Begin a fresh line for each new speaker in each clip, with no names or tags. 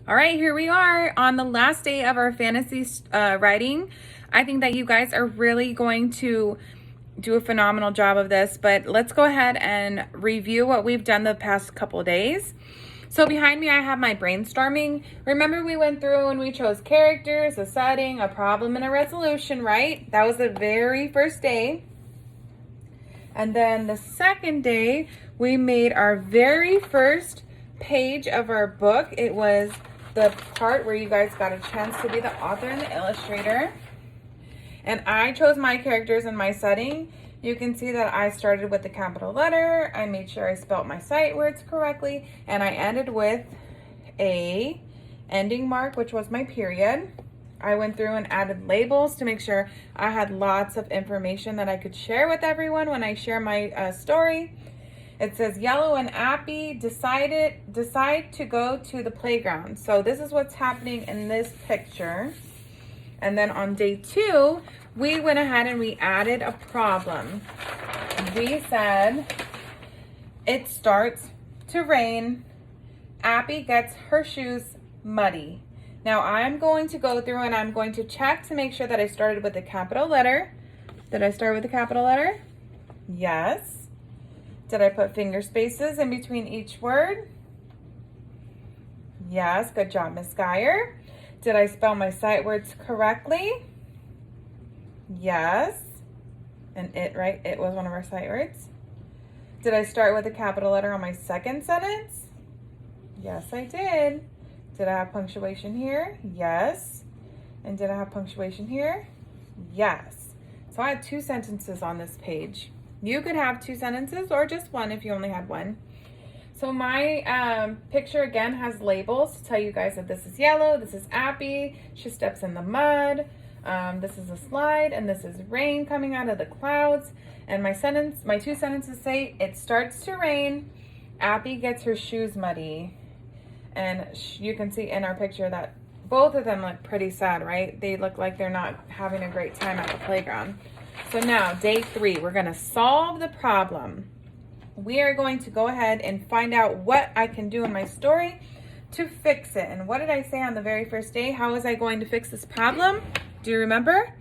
All right, here we are on the last day of our fantasy writing. I think that you guys are really going to do a phenomenal job of this, but let's go ahead and review what we've done the past couple days. So behind me, I have my brainstorming. Remember, we went through and we chose characters, a setting, a problem, and a resolution, right? That was the very first day. And then the second day, we made our very first page of our book. It was the part where you guys got a chance to be the author and the illustrator. And I chose my characters and my setting. You can see that I started with the capital letter. I made sure I spelled my sight words correctly. And I ended with a ending mark, which was my period. I went through and added labels to make sure I had lots of information that I could share with everyone when I share my story. It says Yellow and Appy decide to go to the playground. So this is what's happening in this picture. And then on day 2, we went ahead and we added a problem. We said it starts to rain. Appy gets her shoes muddy. Now I'm going to go through and I'm going to check to make sure that I started with a capital letter. Did I start with a capital letter? Yes. Did I put finger spaces in between each word? Yes, good job, Miss Geyer. Did I spell my sight words correctly? Yes. And right? It was one of our sight words. Did I start with a capital letter on my second sentence? Yes, I did. Did I have punctuation here? Yes. And did I have punctuation here? Yes. So I had 2 sentences on this page. You could have 2 sentences or just one if you only had one. So my picture again has labels to tell you guys that this is Yellow, this is Appy, she steps in the mud, this is a slide, and this is rain coming out of the clouds. And my 2 sentences say, it starts to rain, Appy gets her shoes muddy. And you can see in our picture that both of them look pretty sad, right? They look like they're not having a great time at the playground. So now, day 3, we're going to solve the problem. We are going to go ahead and find out what I can do in my story to fix it. And what did I say on the very first day? How was I going to fix this problem? Do you remember?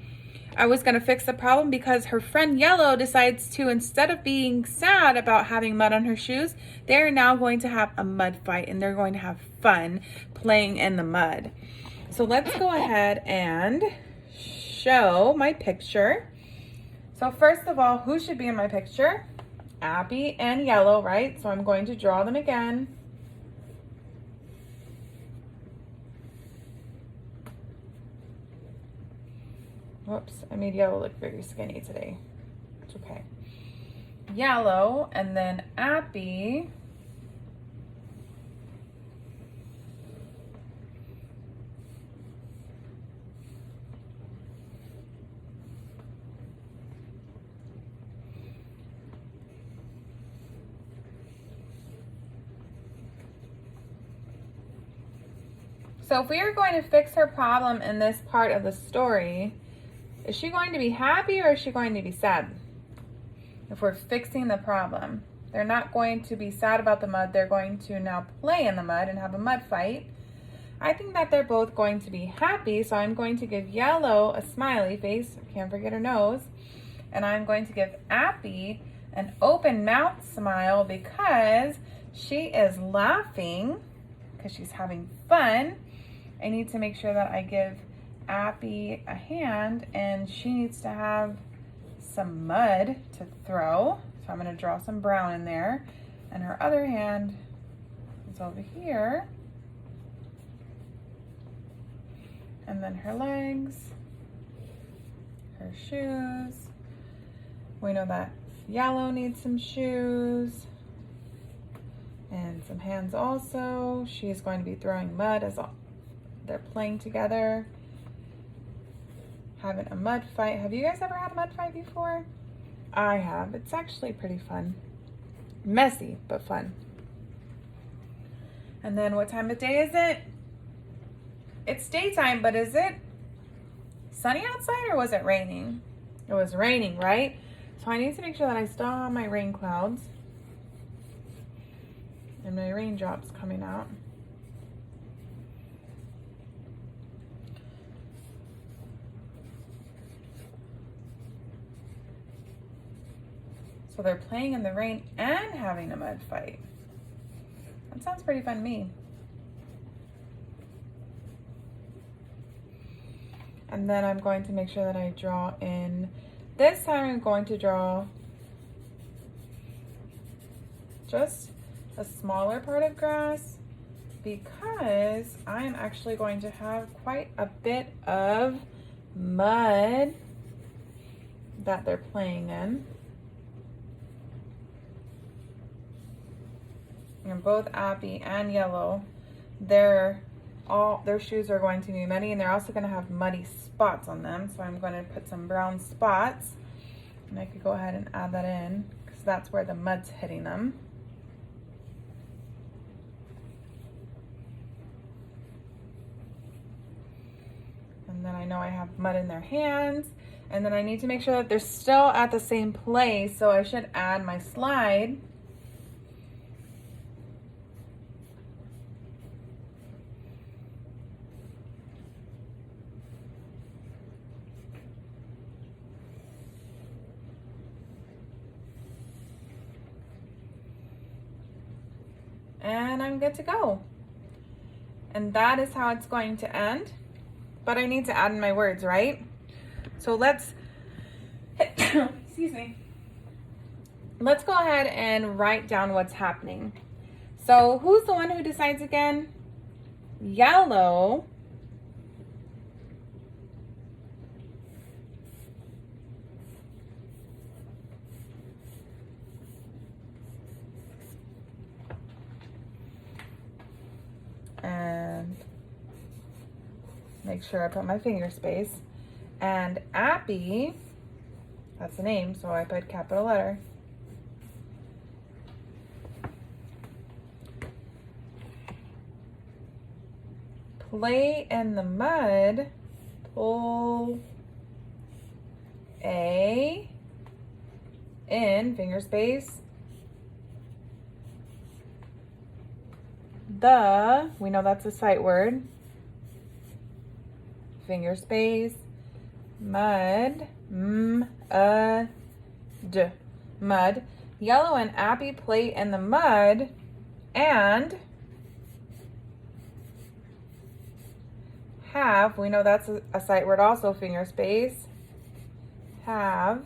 I was going to fix the problem because her friend Yellow decides to, instead of being sad about having mud on her shoes, they're now going to have a mud fight and they're going to have fun playing in the mud. So let's go ahead and show my picture. So first of all, who should be in my picture? Appy and Yellow, right? So I'm going to draw them again. Whoops, I made Yellow look very skinny today. It's okay. Yellow, and then Appy. So if we are going to fix her problem in this part of the story, is she going to be happy or is she going to be sad? If we're fixing the problem, they're not going to be sad about the mud. They're going to now play in the mud and have a mud fight. I think that they're both going to be happy, so I'm going to give Yellow a smiley face. Can't forget her nose. And I'm going to give Appy an open mouth smile because she is laughing because she's having fun. I need to make sure that I give Appy a hand, and she needs to have some mud to throw. So I'm going to draw some brown in there. And her other hand is over here. And then her legs, her shoes. We know that Yellow needs some shoes and some hands also. She's going to be throwing mud as they're playing together, having a mud fight. Have you guys ever had a mud fight before? I have. It's actually pretty fun. Messy, but fun. And then what time of day is it? It's daytime, but is it sunny outside or was it raining? It was raining, right? So I need to make sure that I still have my rain clouds and my raindrops coming out. So they're playing in the rain and having a mud fight. That sounds pretty fun to me. And then I'm going to make sure that I draw in, this time I'm going to draw just a smaller part of grass because I'm actually going to have quite a bit of mud that they're playing in. And both Appy and Yellow, their shoes are going to be muddy, and they're also going to have muddy spots on them. So I'm going to put some brown spots, and I could go ahead and add that in because that's where the mud's hitting them. And then I know I have mud in their hands, and then I need to make sure that they're still at the same place. So I should add my slide. And I'm good to go. And that is how it's going to end. But I need to add in my words, right? So let's, excuse me. Let's go ahead and write down what's happening. So who's the one who decides again? Yellow. And make sure I put my finger space. And Appy, that's the name, so I put capital letter. Play in the mud, pull a, in, finger space, the, we know that's a sight word, finger space, mud, d, mud. Yellow and Appy play in the mud, and have, we know that's a sight word also, finger space, have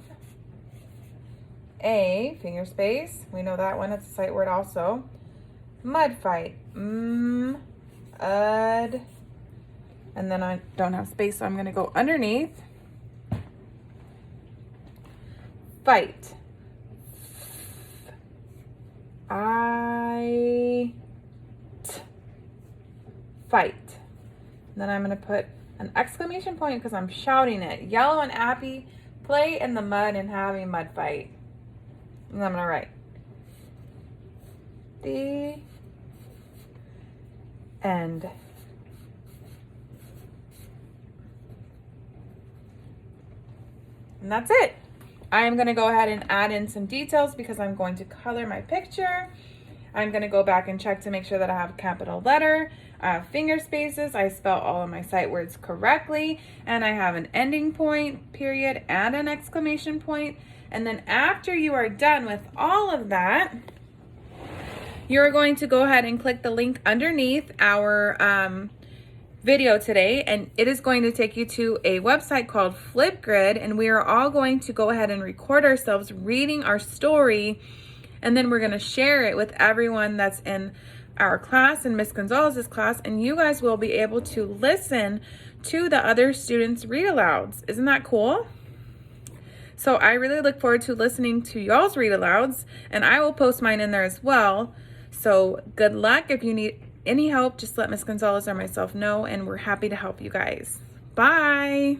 a, finger space, we know that one, it's a sight word also, mud fight, and then I don't have space, so I'm gonna go underneath, fight, fight. Then I'm going to put an exclamation point because I'm shouting it. Yellow and Appy play in the mud and have a mud fight. And I'm going to write the end. And that's it. I am going to go ahead and add in some details because I'm going to color my picture. I'm going to go back and check to make sure that I have a capital letter. I have finger spaces. I spell all of my sight words correctly. And I have an ending point, period, and an exclamation point. And then after you are done with all of that, you're going to go ahead and click the link underneath our video today, and it is going to take you to a website called Flipgrid, and we are all going to go ahead and record ourselves reading our story, and then we're going to share it with everyone that's in our class and Miss Gonzalez's class, and you guys will be able to listen to the other students read alouds. Isn't that cool? So I really look forward to listening to y'all's read alouds, and I will post mine in there as well. So good luck. If you need any help, just let Miss Gonzalez or myself know, and we're happy to help you guys. Bye.